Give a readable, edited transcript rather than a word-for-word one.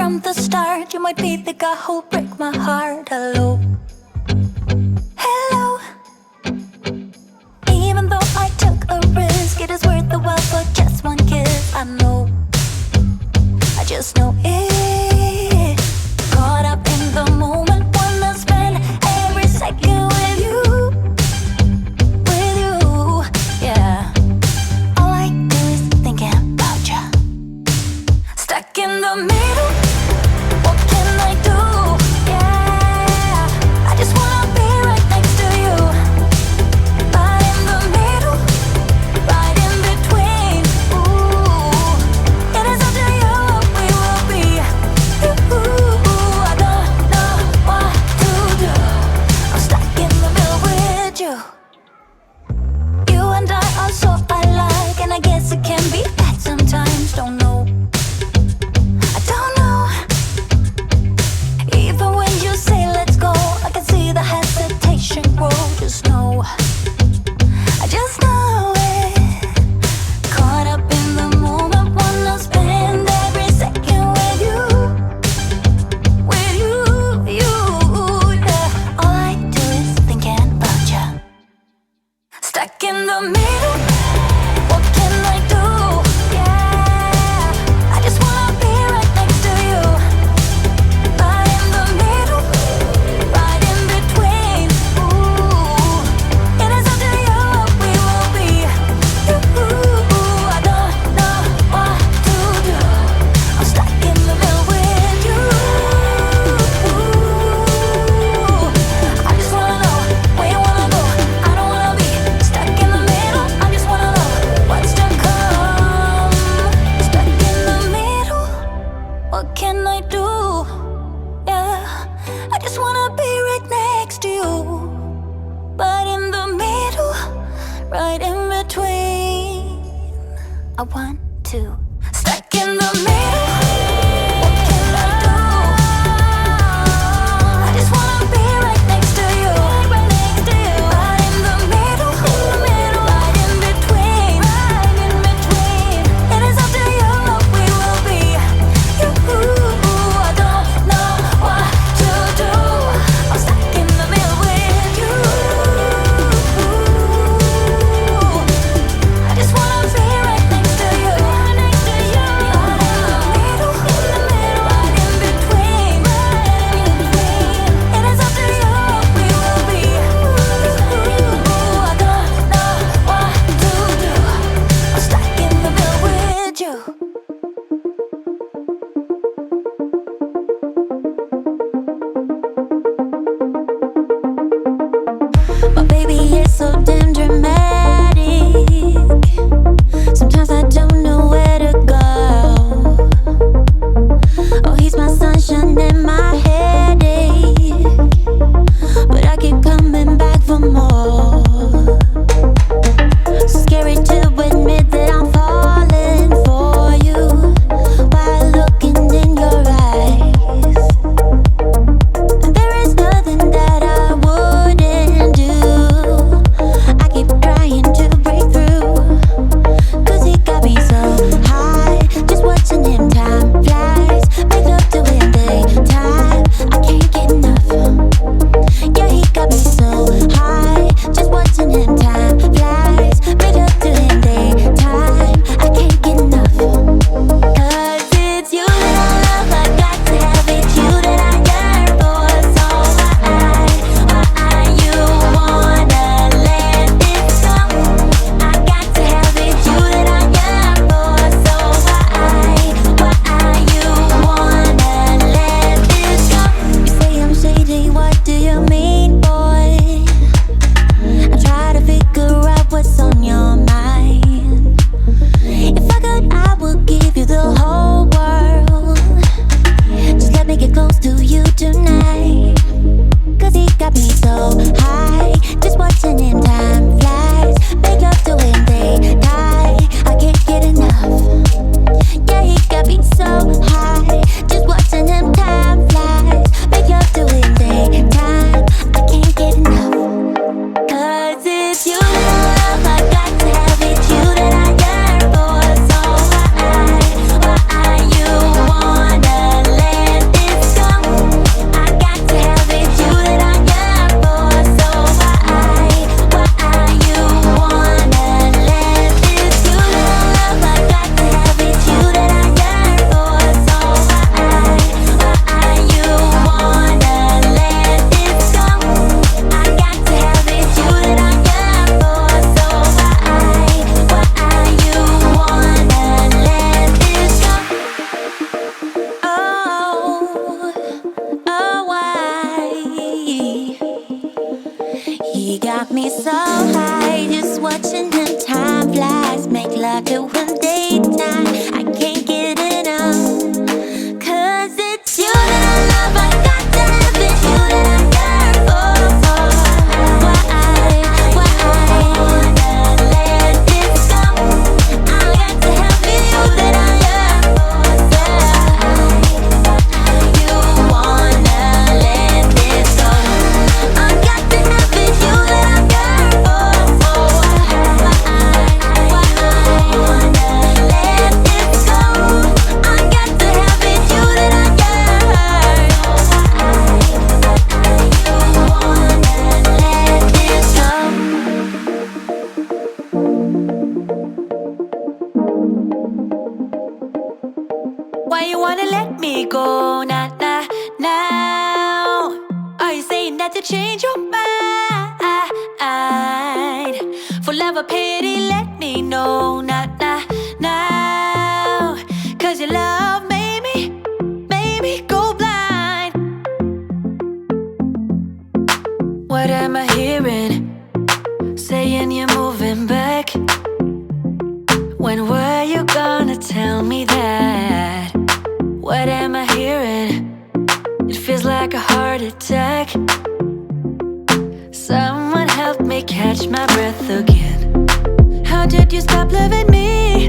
from the start. You might be the guy who'll break my heart. Hello, hello. Even though I took a risk, it is worth the while for just one kiss. I know, I just know it. Caught up in the moment, wanna spend every second with you, yeah. All I do is thinking about you. Stuck in the middle, what can I do? Yeah, I just wanna be right next to you. Right in the middle, right in between. Ooh, it is up to you what we will be. Ooh, I don't know what to do. I'm stuck in the middle with you. You and I are so alike, and I guess it can be bad sometimes. Don't know, I don't know. Even when you say let's go, I can see the hesitation grow. Just know, I just know it. Caught up in the moment, wanna spend every second with you, yeah. All I do is thinking about you. Stuck in the middle, what can I do? Yeah, I just wanna be right next to you. Right in the middle, right in between. Ooh, it is up to you what we will be. Ooh, I don't know what to do. I'm stuck in the middle with you. I just wanna know where you wanna go. I don't wanna be stuck in the middle. I just wanna know what's to come. Stuck in the middle, what can I do? Yeah, I just wanna be right next to you. But in the middle, right in between. I want to. Stuck in the middle, what can I do? I just wanna be right next to you. Right next to you. Right in the middle, right in between. Right in between. It is up to you what we will be. I don't know what to do. I'm stuck in the middle with you. I just wanna be right next to you. Why you wanna let me go? Nah, nah, now. Are you saying that to change your mind? For love or pity, let me know. Nah, nah, now. Cause your love made me go blind. What am I hearing? Saying you're moving back. When were you gonna tell me that? What am I hearing? It feels like a heart attack. Someone help me catch my breath again. How did you stop loving me?